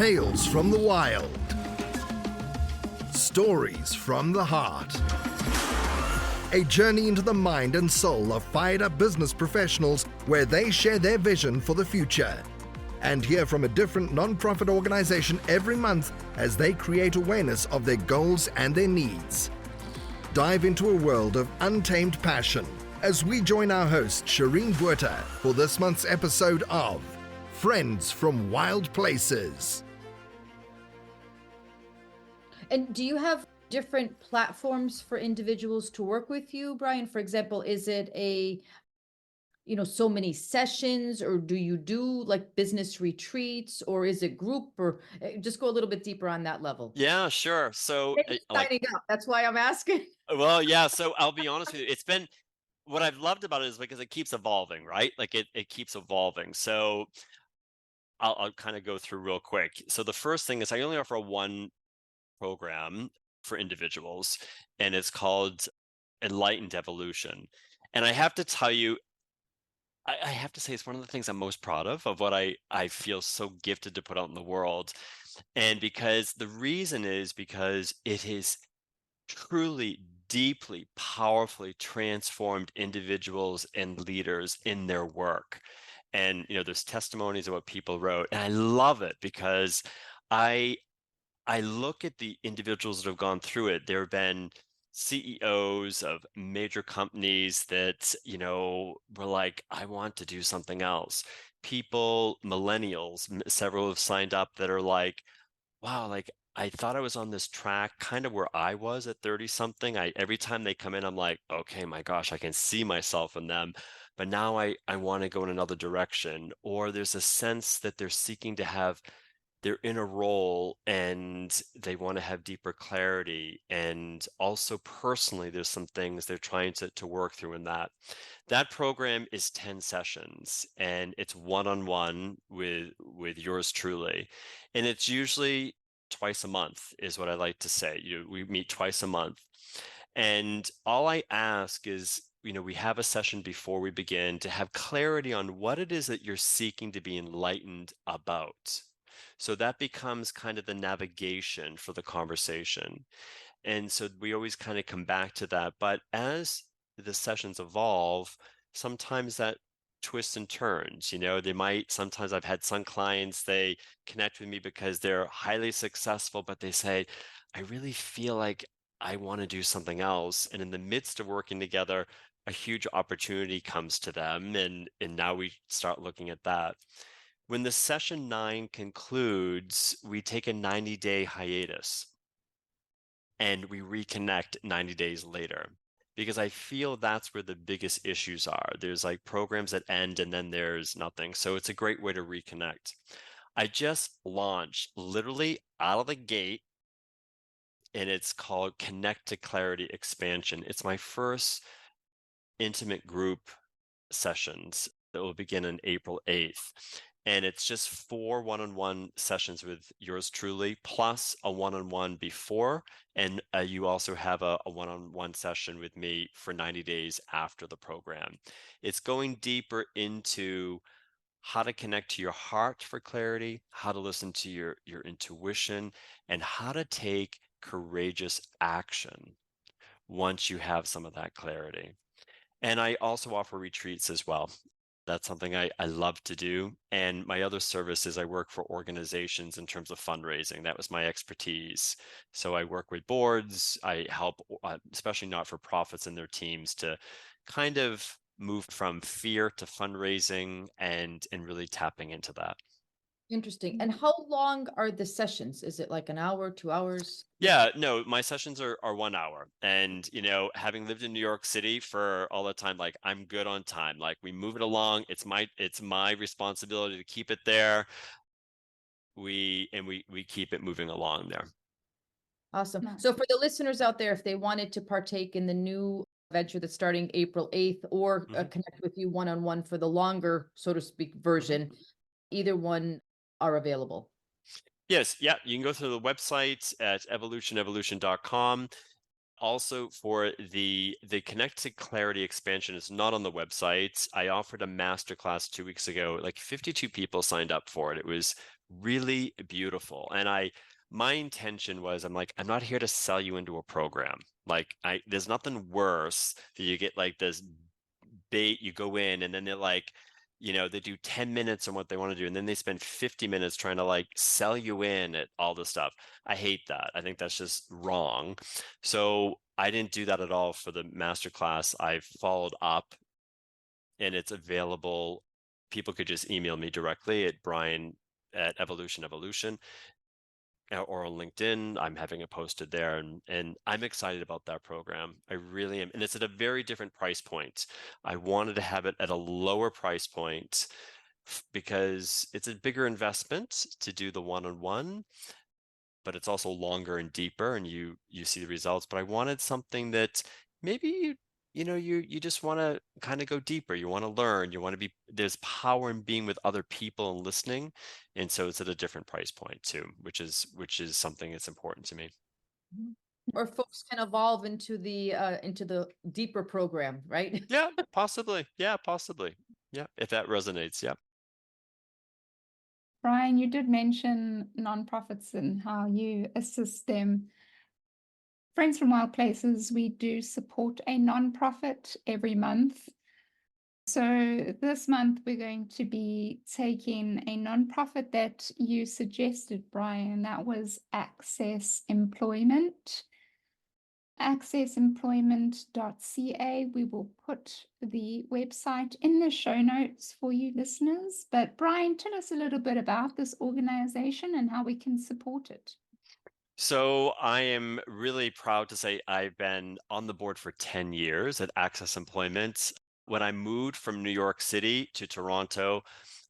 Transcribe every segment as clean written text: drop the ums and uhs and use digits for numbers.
Tales from the wild. Stories from the heart. A journey into the mind and soul of fired-up business professionals where they share their vision for the future. And hear from a different non-profit organization every month as they create awareness of their goals and their needs. Dive into a world of untamed passion as we join our host, Shireen Botha, for this month's episode of Friends from Wild Places. And do you have different platforms for individuals to work with you, Brian? For example, is it so many sessions, or do you do like business retreats, or is it group, or just go a little bit deeper on that level? Yeah, sure. So, Signing up. That's why I'm asking. well, yeah. So I'll be honest with you. It's been what I've loved about it is because it keeps evolving, right? Like it keeps evolving. So I'll kind of go through real quick. So the first thing is I only offer one program for individuals, and it's called Enlightened Evolution. And I have to tell you, I have to say it's one of the things I'm most proud of what I feel so gifted to put out in the world. And because the reason is because it is truly deeply powerfully transformed individuals and leaders in their work. And there's testimonies of what people wrote, and I love it because I look at the individuals that have gone through it. There have been CEOs of major companies that, were like, I want to do something else. People, millennials, several have signed up that are like, wow, like I thought I was on this track kind of where I was at 30 something. Every time they come in, I'm like, okay, my gosh, I can see myself in them. But now I want to go in another direction. Or there's a sense that they're seeking to have they're in a role and they want to have deeper clarity. And also personally, there's some things they're trying to work through in that. That program is 10 sessions, and it's one-on-one with yours truly. And it's usually twice a month is what I like to say. We meet twice a month. And all I ask is, we have a session before we begin to have clarity on what it is that you're seeking to be enlightened about. So that becomes kind of the navigation for the conversation. And so we always kind of come back to that. But as the sessions evolve, sometimes that twists and turns. Sometimes I've had some clients, they connect with me because they're highly successful, but they say, I really feel like I want to do something else. And in the midst of working together, a huge opportunity comes to them. And now we start looking at that. When the session 9 concludes, we take a 90-day hiatus and we reconnect 90 days later, because I feel that's where the biggest issues are. There's like programs that end and then there's nothing. So it's a great way to reconnect. I just launched literally out of the gate, and it's called Connect to Clarity Expansion. It's my first intimate group sessions that will begin on April 8th. And it's just 4 one-on-one sessions with yours truly, plus a one-on-one before. And you also have a one-on-one session with me for 90 days after the program. It's going deeper into how to connect to your heart for clarity, how to listen to your intuition, and how to take courageous action once you have some of that clarity. And I also offer retreats as well. That's something I love to do. And my other service is I work for organizations in terms of fundraising. That was my expertise. So I work with boards. I help, especially not-for-profits and their teams, to kind of move from fear to fundraising and really tapping into that. Interesting. And how long are the sessions? Is it like an hour, 2 hours? Yeah, no, my sessions are 1 hour. And, having lived in New York City for all the time, like I'm good on time. Like we move it along. It's my responsibility to keep it there. We keep it moving along there. Awesome. So for the listeners out there, if they wanted to partake in the new venture that's starting April 8th, or connect with you one-on-one for the longer, so to speak, version, either one are available. Yes, yeah, you can go to the website at evolution.com. Also, for the Connect to Clarity expansion, is not on the website. I offered a masterclass 2 weeks ago. Like 52 people signed up for it. It was really beautiful. And my intention was, I'm like, I'm not here to sell you into a program. Like, there's nothing worse that you get like this bait, you go in and then they're like, they do 10 minutes on what they want to do. And then they spend 50 minutes trying to like sell you in at all this stuff. I hate that. I think that's just wrong. So I didn't do that at all for the masterclass. I followed up and it's available. People could just email me directly at Brian at Evolution, or on LinkedIn. I'm having it posted there, and I'm excited about that program. I really am. And it's at a very different price point. I wanted to have it at a lower price point because it's a bigger investment to do the one-on-one, but it's also longer and deeper, and you see the results. But I wanted something that maybe you just want to kind of go deeper. You want to learn. You want to be, there's power in being with other people and listening, and so it's at a different price point too, which is something that's important to me. Or folks can evolve into the deeper program, right? Yeah, possibly. Yeah, possibly. Yeah, if that resonates. Yeah. Brian, you did mention nonprofits and how you assist them. Friends from Wild Places, we do support a nonprofit every month. So this month we're going to be taking a nonprofit that you suggested, Brian, that was Access Employment. accessemployment.ca. We will put the website in the show notes for you listeners. But Brian, tell us a little bit about this organization and how we can support it. So I am really proud to say I've been on the board for 10 years at Access Employment. When I moved from New York City to Toronto,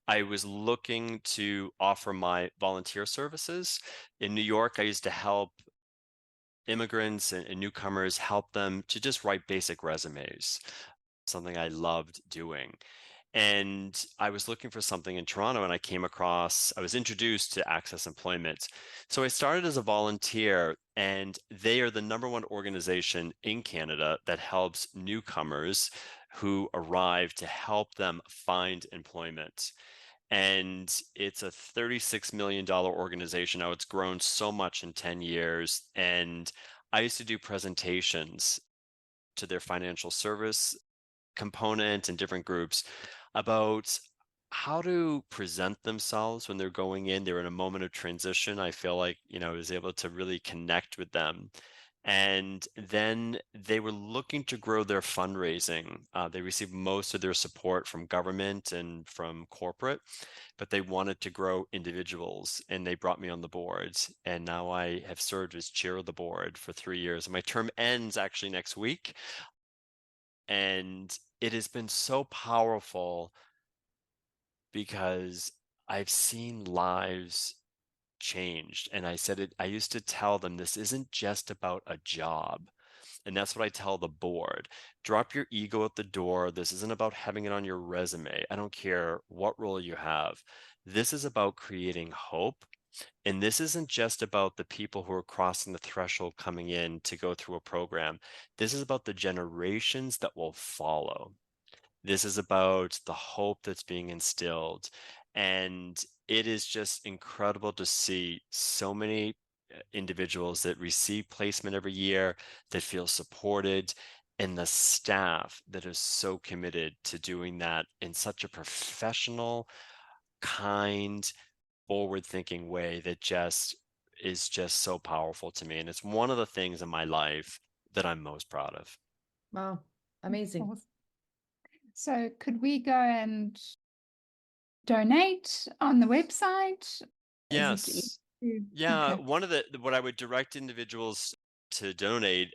I was looking to offer my volunteer services. In New York, I used to help immigrants and newcomers, help them to just write basic resumes, something I loved doing. And I was looking for something in Toronto, and I was introduced to Access Employment. So I started as a volunteer, and they are the #1 organization in Canada that helps newcomers who arrive to help them find employment. And it's a $36 million organization. Now it's grown so much in 10 years. And I used to do presentations to their financial service component and different groups about how to present themselves when they're going in. They're in a moment of transition. I feel like, I was able to really connect with them. And then they were looking to grow their fundraising. They received most of their support from government and from corporate, but they wanted to grow individuals, and they brought me on the board. And now I have served as chair of the board for 3 years. My term ends actually next week. And it has been so powerful because I've seen lives changed. And I used to tell them, this isn't just about a job. And that's what I tell the board. Drop your ego at the door. This isn't about having it on your resume. I don't care what role you have. This is about creating hope. And this isn't just about the people who are crossing the threshold coming in to go through a program. This is about the generations that will follow. This is about the hope that's being instilled. And it is just incredible to see so many individuals that receive placement every year, that feel supported, and the staff that is so committed to doing that in such a professional, kind, forward-thinking way that just is just so powerful to me. And it's one of the things in my life that I'm most proud of. Wow, amazing. Awesome. So could we go and donate on the website? Yes. Yeah. Okay. One of what I would direct individuals to donate,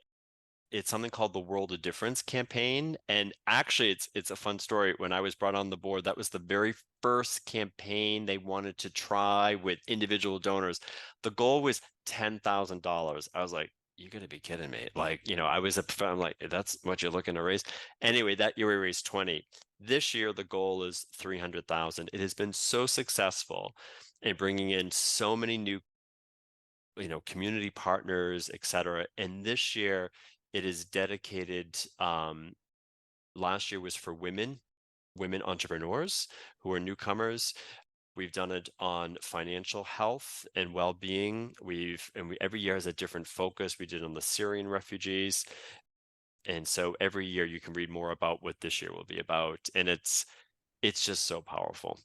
it's something called the World of Difference campaign. And actually it's a fun story. When I was brought on the board, that was the very first campaign they wanted to try with individual donors. The goal was $10,000. I was like, you're gonna be kidding me. Like, I'm like, that's what you're looking to raise. Anyway, that year we raised 20. This year, the goal is 300,000. It has been so successful in bringing in so many new, community partners, et cetera. And this year it is dedicated, last year was for women entrepreneurs who are newcomers. We've done it on financial health and well-being. Every year has a different focus. We did it on the Syrian refugees. And so every year you can read more about what this year will be about. And it's just so powerful.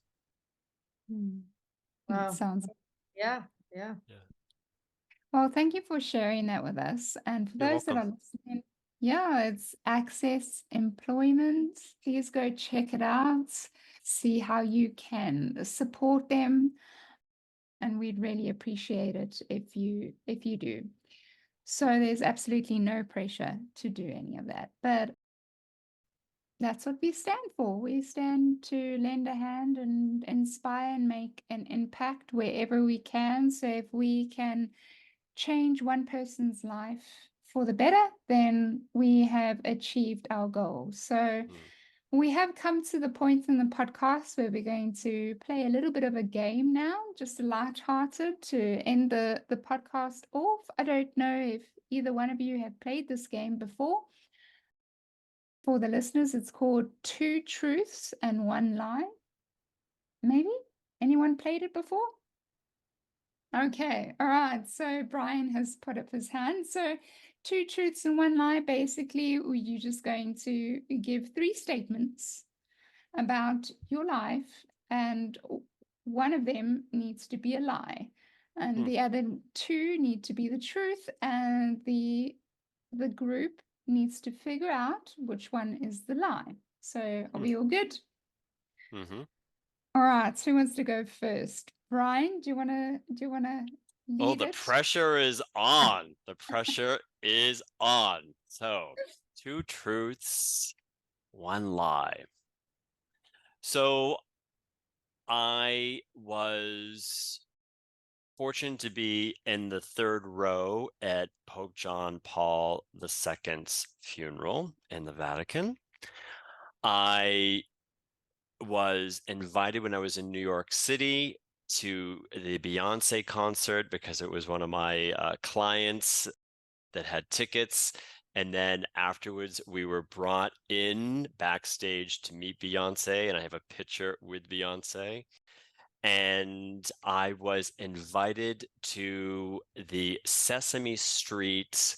Wow. It sounds. Yeah, yeah. Well, thank you for sharing that with us. And for You're those that are welcome. listening, yeah, it's Access Employment. Please go check it out, see how you can support them. And we'd really appreciate it if you do. So there's absolutely no pressure to do any of that. But that's what we stand for. We stand to lend a hand and inspire and make an impact wherever we can. So if we can change one person's life for the better, then we have achieved our goal. So we have come to the point in the podcast where we're going to play a little bit of a game now, just light-hearted to end the podcast off. I don't know if either one of you have played this game before. For the listeners, it's called Two Truths and One Lie. Maybe? Anyone played it before? Okay, all right. So Brian has put up his hand. So two truths and one lie. Basically, you're just going to give 3 statements about your life, and one of them needs to be a lie, and the other 2 need to be the truth, and the group needs to figure out which one is the lie. So are we all good? Mm-hmm. All right. So who wants to go first? Brian, do you wanna lead Oh, the it? pressure is on. The pressure is on. So 2 truths, 1 lie. So I was fortunate to be in the 3rd row at Pope John Paul II's funeral in the Vatican. I was invited when I was in New York City to the Beyonce concert because it was one of my clients that had tickets. And then afterwards, we were brought in backstage to meet Beyonce, and I have a picture with Beyonce. And I was invited to the Sesame Street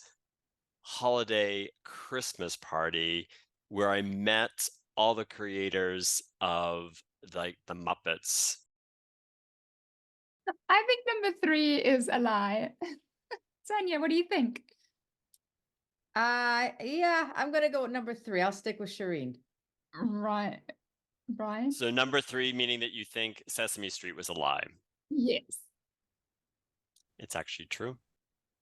holiday Christmas party where I met all the creators of like the Muppets. I think number 3 is a lie. Sonia, what do you think? Yeah, I'm gonna go with number 3. I'll stick with Shireen. Right. Brian? So number 3, meaning that you think Sesame Street was a lie. Yes. It's actually true.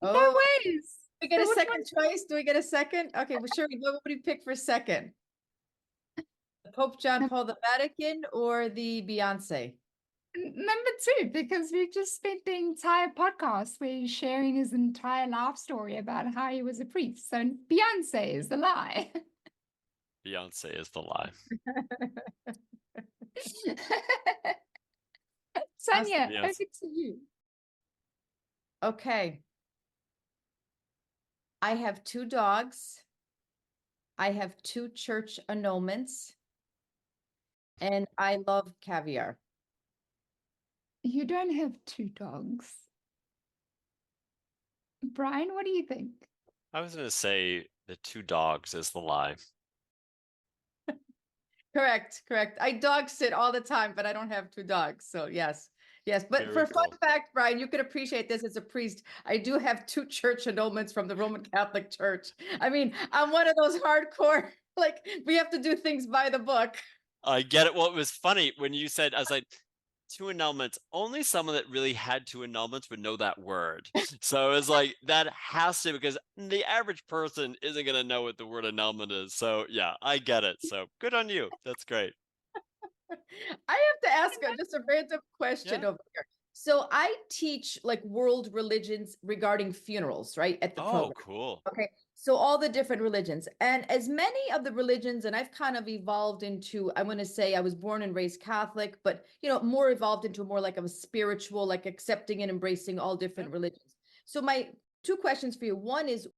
No Oh, ways. we get So a which second one's- choice? Do we get a second? Okay, well, Shireen, what would you pick for second? Pope John Paul the Vatican or the Beyonce? Number 2, because we've just spent the entire podcast where he's sharing his entire life story about how he was a priest. So Beyonce is the lie. Beyonce is the lie. Sonia, Beyonce. over to you. Okay. I have 2 dogs. I have 2 church annulments. And I love caviar. You don't have 2 dogs. Brian, what do you think? I was going to say the 2 dogs is the lie. Correct. I dog sit all the time, but I don't have 2 dogs. So yes. But Very for fun cool. fact, Brian, you could appreciate this as a priest. I do have 2 church annulments from the Roman Catholic Church. I mean, I'm one of those hardcore, like we have to do things by the book. I get it. Well, it was funny when you said, I was like, 2 annulments. Only someone that really had 2 annulments would know that word. So it was like, that has to, because the average person isn't going to know what the word annulment is. So yeah, I get it. So good on you. That's great. I have to ask just a random question over here. So I teach like world religions regarding funerals, right? At the program. Cool. Okay. So all the different religions, and as many of the religions, and I've kind of evolved into, I want to say I was born and raised Catholic, but more evolved into more like a spiritual, like accepting and embracing all different religions. So my 2 questions for you. One is,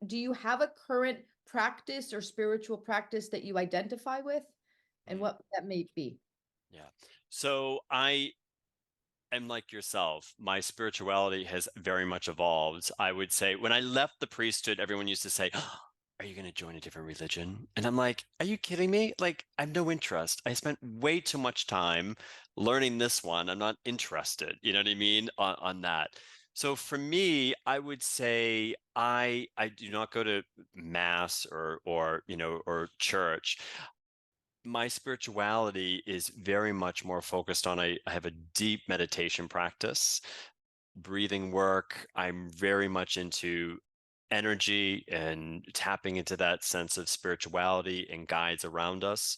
do you have a current practice or spiritual practice that you identify with? And what that may be? Yeah. So I am like yourself. My spirituality has very much evolved. I would say when I left the priesthood, everyone used to say, "Oh, are you going to join a different religion?" And I'm like, are you kidding me? Like, I have no interest. I spent way too much time learning this one. I'm not interested. You know what I mean? On that. So for me, I would say I do not go to mass or or church. My spirituality is very much more focused on I have a deep meditation practice, breathing work. I'm very much into energy and tapping into that sense of spirituality and guides around us.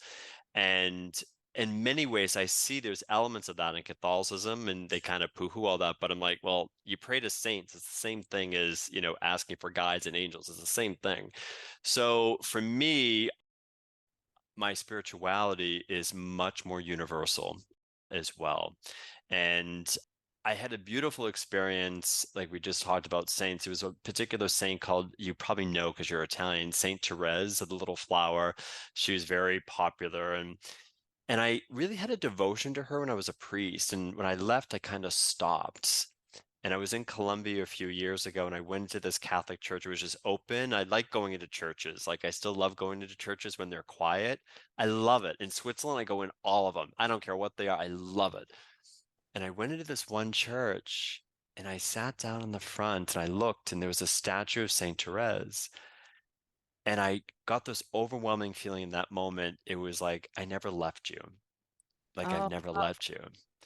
And in many ways, I see there's elements of that in Catholicism, and they kind of poo-hoo all that. But I'm like, well, you pray to saints. It's the same thing as, asking for guides and angels. It's the same thing. So for me, my spirituality is much more universal as well. And I had a beautiful experience, like we just talked about saints. There was a particular saint called, you probably know because you're Italian, Saint Therese of the Little Flower. She was very popular, and I really had a devotion to her when I was a priest. And when I left, I kind of stopped. And I was in Colombia a few years ago, and I went to this Catholic church. It was just open. I like going into churches. Like, I still love going into churches when they're quiet. I love it. In Switzerland, I go in all of them. I don't care what they are. I love it. And I went into this one church, and I sat down in the front, and I looked, and there was a statue of Saint Therese. And I got this overwhelming feeling in that moment. It was like, I never left you. Like, I've Oh, never left you.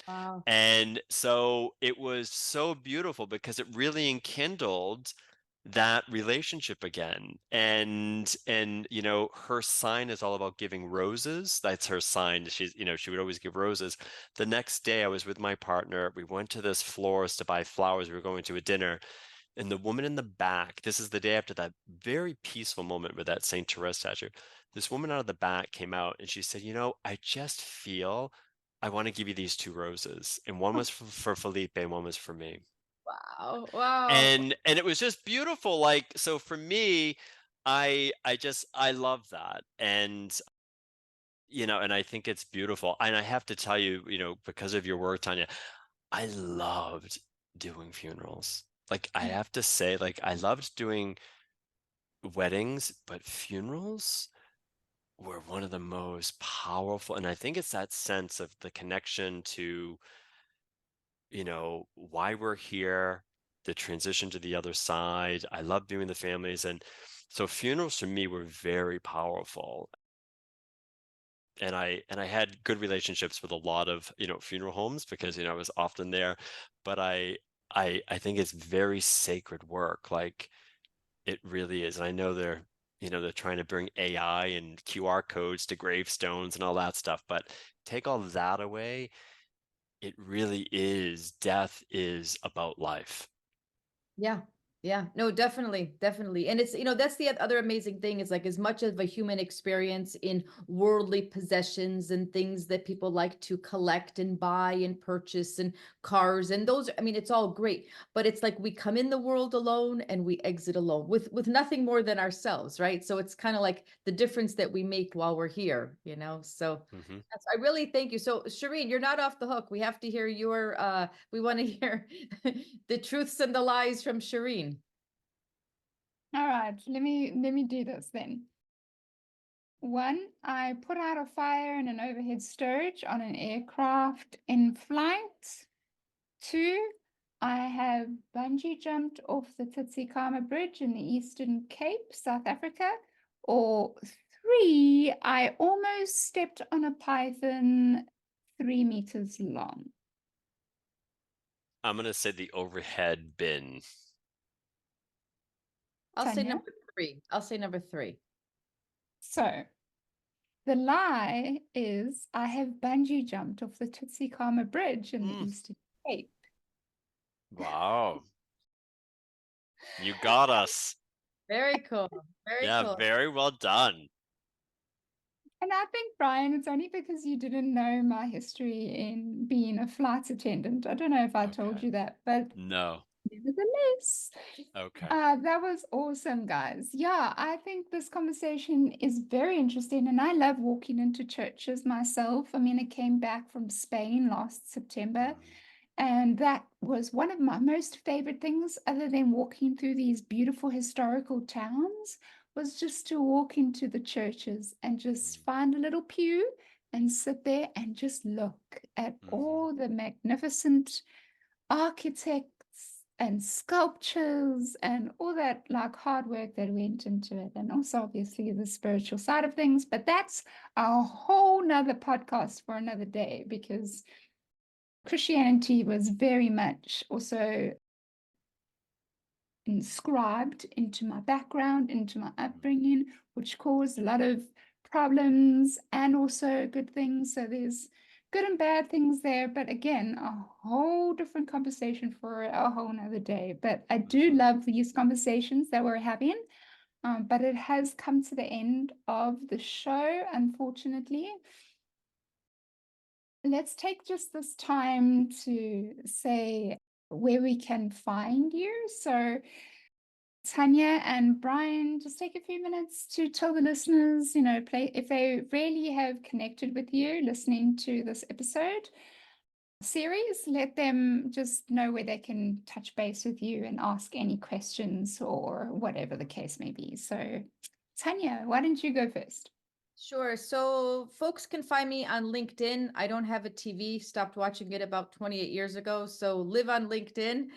wow. And so it was so beautiful because it really enkindled that relationship again. And her sign is all about giving roses. That's her sign. She's, she would always give roses. The next day I was with my partner. We went to this florist to buy flowers. We were going to a dinner. And the woman in the back, this is the day after that very peaceful moment with that Saint Therese statue. This woman out of the back came out and she said, I just feel I want to give you these two roses. And one was for Felipe and one was for me. Wow. Wow. And it was just beautiful. Like, so for me, I love that. And I think it's beautiful. And I have to tell you, because of your work, Tanya, I loved doing funerals. Like, I have to say, like, I loved doing weddings, but funerals were one of the most powerful. And I think it's that sense of the connection to, why we're here, the transition to the other side. I love doing the families. And so funerals for me were very powerful. And I had good relationships with a lot of, funeral homes because, I was often there. But I think it's very sacred work. Like, it really is. And I know they're trying to bring AI and QR codes to gravestones and all that stuff, but take all that away, it really is, death is about life. Yeah. Yeah. No, definitely. Definitely. And it's, that's the other amazing thing is like as much of a human experience in worldly possessions and things that people like to collect and buy and purchase and cars and those, I mean, it's all great, but it's like we come in the world alone and we exit alone with nothing more than ourselves, right? So it's kind of like the difference that we make while we're here, So Hmm. I really thank you. So Shireen, you're not off the hook. We have to hear we want to hear the truths and the lies from Shireen. All right, let me do this then. 1, I put out a fire in an overhead stowage on an aircraft in flight. 2, I have bungee jumped off the Titsikama Bridge in the Eastern Cape, South Africa. Or 3, I almost stepped on a python 3 meters long. I'm going to say the overhead bin. I'll say Tanya? number 3. I'll say number 3. So the lie is I have bungee jumped off the Titsikama Bridge in the Eastern Cape. Wow. You got us. Very cool. Very Yeah, cool. very well done. And I think, Brian, it's only because you didn't know my history in being a flight attendant. I don't know if I told Okay. you that, but No. nevertheless. Okay. That was awesome, guys. Yeah, I think this conversation is very interesting, and I love walking into churches myself. I mean, I came back from Spain last September, and that was one of my most favorite things, other than walking through these beautiful historical towns, was just to walk into the churches and just find a little pew and sit there and just look at all the magnificent architects and sculptures and all that like hard work that went into it, and also obviously the spiritual side of things. But that's a whole nother podcast for another day, because Christianity was very much also inscribed into my background, into my upbringing, which caused a lot of problems and also good things. So there's good and bad things there, but again, a whole different conversation for a whole nother day. But I do love these conversations that we're having. But it has come to the end of the show, unfortunately. Let's take just this time to say where we can find you. So Tanya and Brian, just take a few minutes to tell the listeners, if they really have connected with you listening to this episode series, let them just know where they can touch base with you and ask any questions or whatever the case may be. So Tanya, why don't you go first? Sure. So folks can find me on LinkedIn. I don't have a TV, stopped watching it about 28 years ago. So live on LinkedIn.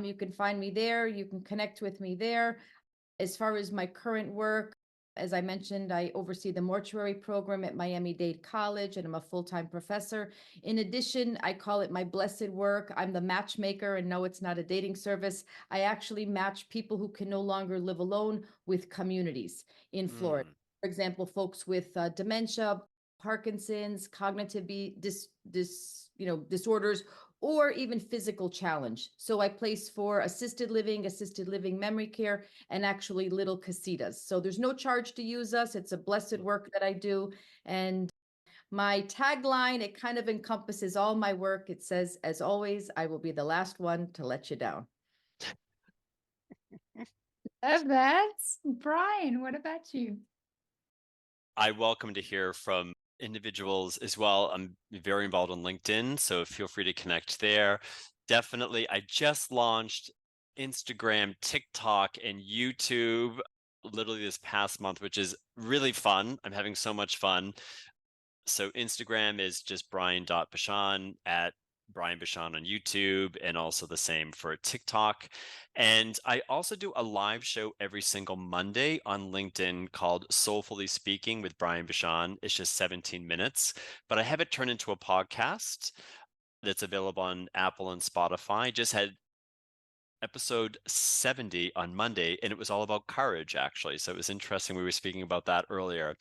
You can find me there. You can connect with me there. As far as my current work, as I mentioned, I oversee the mortuary program at Miami-Dade College, and I'm a full-time professor. In addition, I call it my blessed work. I'm the matchmaker, and no, it's not a dating service. I actually match people who can no longer live alone with communities in Florida. For example, folks with dementia, Parkinson's, cognitive disorders, or even physical challenge. So I place for assisted living memory care, and actually little casitas. So there's no charge to use us. It's a blessed work that I do. And my tagline, it kind of encompasses all my work. It says, as always, I will be the last one to let you down. Love that. Brian, what about you? I welcome to hear from individuals as well. I'm very involved on LinkedIn, so feel free to connect there. Definitely, I just launched Instagram, TikTok, and YouTube literally this past month, which is really fun. I'm having so much fun. So Instagram is just brian.bachand, at Brian Bachand on YouTube, and also the same for TikTok. And I also do a live show every single Monday on LinkedIn called Soulfully Speaking with Brian Bachand. It's just 17 minutes, but I have it turned into a podcast that's available on Apple and Spotify. I just had episode 70 on Monday, and it was all about courage, actually. So it was interesting. We were speaking about that earlier.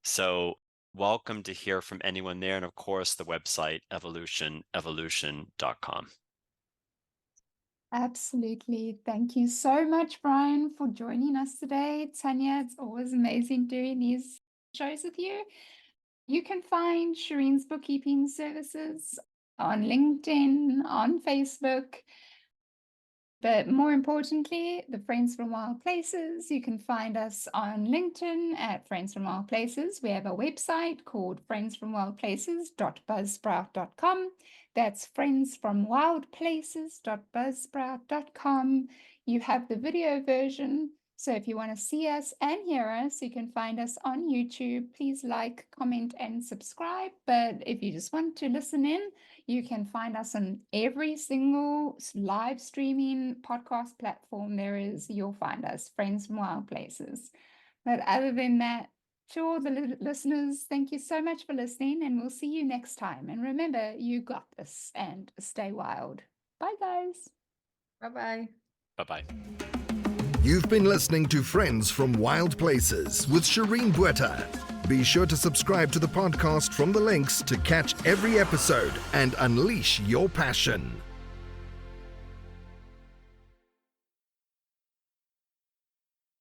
So welcome to hear from anyone there. And of course, the website, evolution.com. Absolutely. Thank you so much, Brian, for joining us today. Tanya, it's always amazing doing these shows with you. You can find Shireen's bookkeeping services on LinkedIn, on Facebook. But more importantly, the Friends from Wild Places, you can find us on LinkedIn at Friends from Wild Places. We have a website called friendsfromwildplaces.buzzsprout.com. That's friendsfromwildplaces.buzzsprout.com. You have the video version. So if you want to see us and hear us, you can find us on YouTube. Please like, comment, and subscribe. But if you just want to listen in, you can find us on every single live streaming podcast platform there is. You'll find us, Friends from Wild Places. But other than that, to all the listeners, thank you so much for listening, and we'll see you next time. And remember, you got this, and stay wild. Bye, guys. Bye-bye. Bye-bye. You've been listening to Friends from Wild Places with Shireen Botha. Be sure to subscribe to the podcast from the links to catch every episode and unleash your passion.